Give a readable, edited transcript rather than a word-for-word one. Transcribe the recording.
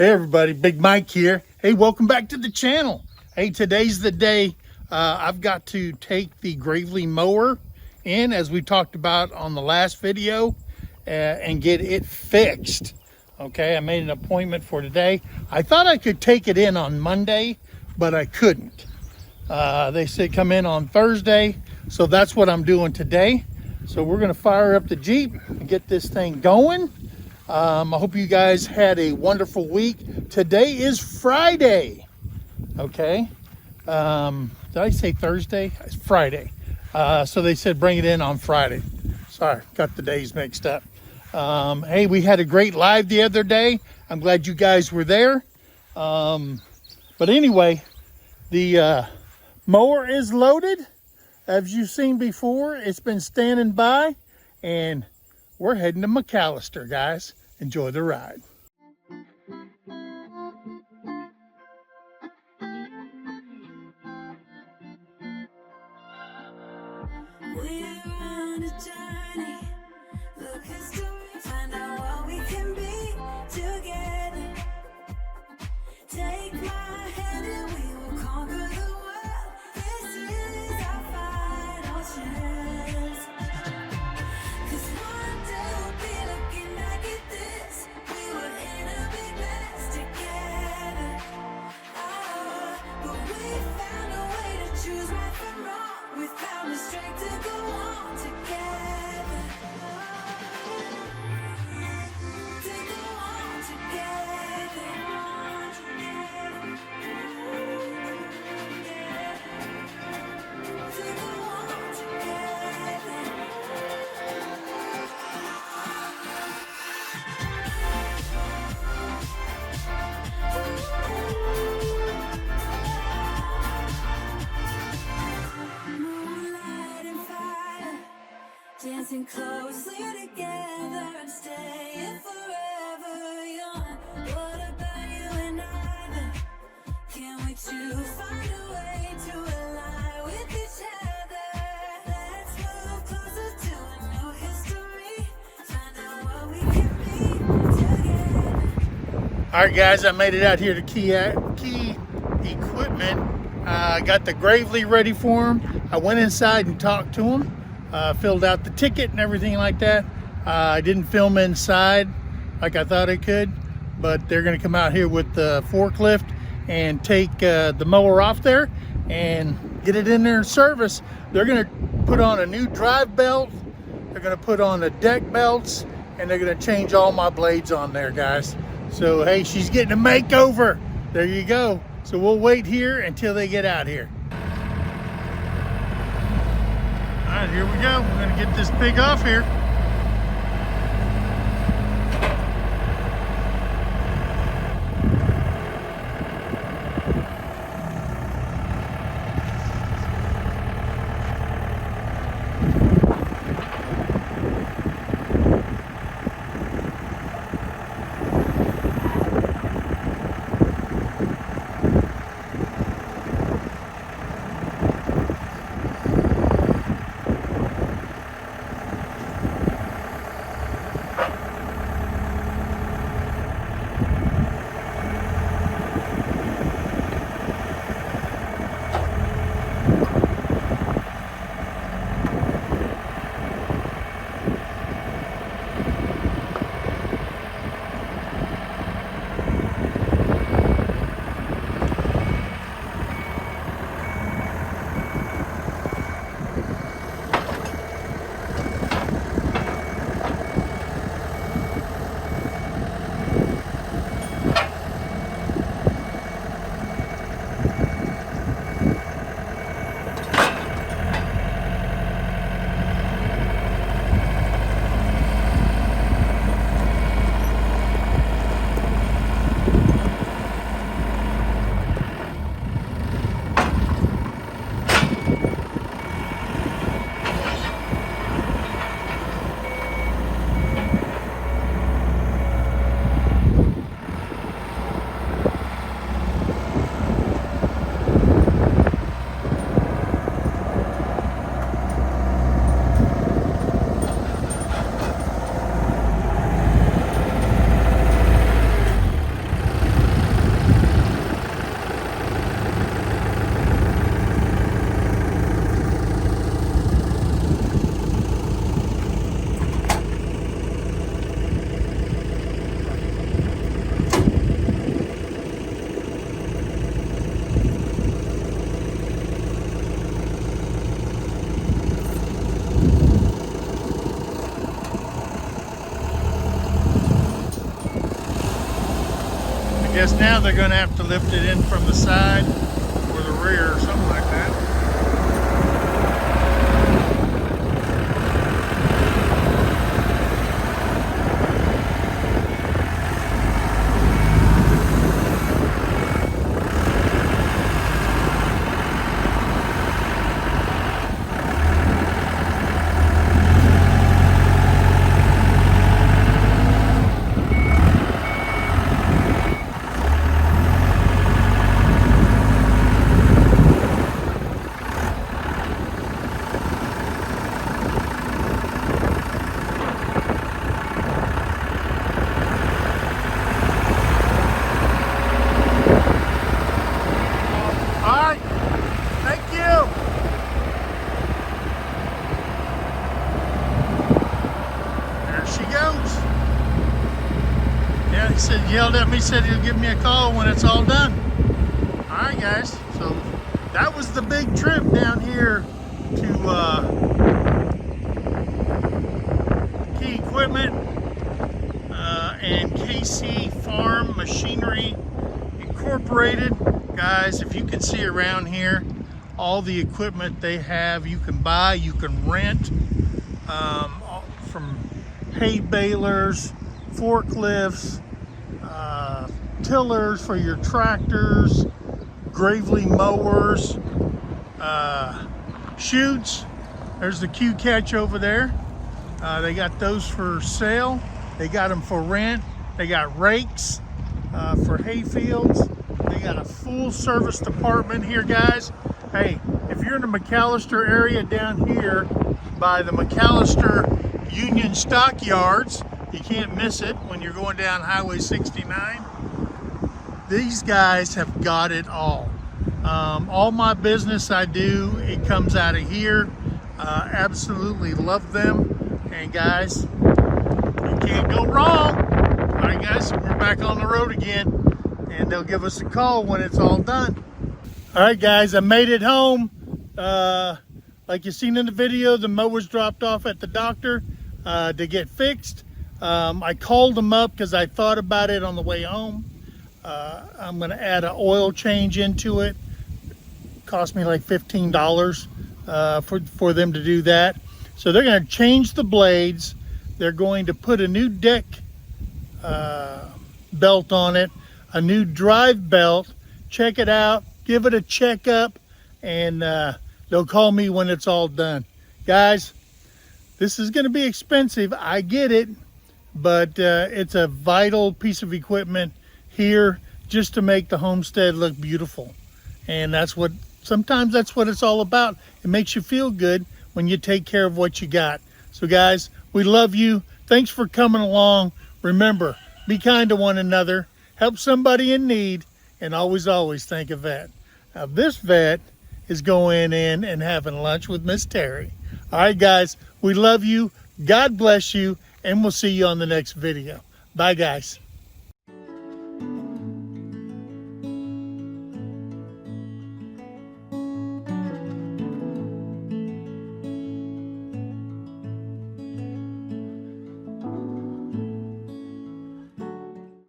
Hey everybody, Big Mike here. Hey, welcome back to the channel. Hey, today's the day I've got to take the Gravely mower in, as we talked about on the last video, and get it fixed. Okay, I made an appointment for today. I thought I could take it in on Monday, but I couldn't. They said come in on Thursday, so that's what I'm doing today. So we're gonna fire up the Jeep and get this thing going. I hope you guys had a wonderful week. Today is Friday, okay? Did I say Thursday? It's Friday. So they said bring it in on Friday. Sorry, got the days mixed up. Hey, we had a great live the other day. I'm glad you guys were there. But anyway, the mower is loaded. As you've seen before, it's been standing by, and we're heading to McAllister, guys. Enjoy the ride. We're on a journey, look history, find out what we can be together. Take my hand and we will conquer the world. This is our final chance. 'Cause one day we'll be looking back at this. We were in a big mess together. But we found a way to choose right from wrong. We found the strength to go on together. To go on together. To go on together. Moonlight and fire, dancing closely together and staying forever young. What about you and I then? Can't wait to find a way to align with each other. Let's move closer to a new history. Find out what we can be together. All right, guys, I made it out here to Key Equipment. I got the Gravely ready for him. I went inside and talked to him, filled out the ticket and everything like that. I didn't film inside like I thought I could, but they're going to come out here with the forklift and take the mower off there and get it in there service. They're going to put on a new drive belt. They're going to put on the deck belts, and they're going to change all my blades on there, guys. So, hey, she's getting a makeover. There you go. So we'll wait here until they get out here. All right, here we go. We're going to get this pig off here. I guess now they're going to have to lift it in from the side or the rear or something like that. Yeah, he said, yelled at me, said he'll give me a call when it's all done. All right, guys. So that was the big trip down here to Key Equipment and KC Farm Machinery Incorporated. Guys, if you can see around here, all the equipment they have, you can buy, you can rent, from hay balers, forklifts, tillers for your tractors, Gravely mowers, chutes. There's the Q catch over there. They got those for sale. They got them for rent. They got rakes for hay fields. They got a full service department here, guys. Hey, if you're in the McAllister area down here by the McAllister Union Stockyards, you can't miss it when you're going down Highway 69. These guys have got it all. All my business I do, it comes out of here. Absolutely love them. And guys, you can't go wrong. All right, guys, we're back on the road again, and they'll give us a call when it's all done. All right, guys, I made it home. Like you seen in the video, the mower's dropped off at the doctor to get fixed. I called them up because I thought about it on the way home. I'm going to add an oil change into it. Cost me like $15 for them to do that. So they're going to change the blades. They're going to put a new deck belt on it, a new drive belt. Check it out, give it a checkup, and they'll call me when it's all done. Guys, this is going to be expensive. I get it, but it's a vital piece of equipment here just to make the homestead look beautiful. And sometimes that's what it's all about. It makes you feel good when you take care of what you got. So guys, we love you. Thanks for coming along. Remember, be kind to one another, help somebody in need, and always, always thank a vet. Now this vet is going in and having lunch with Miss Terry. All right, guys, we love you. God bless you, and we'll see you on the next video. Bye, guys.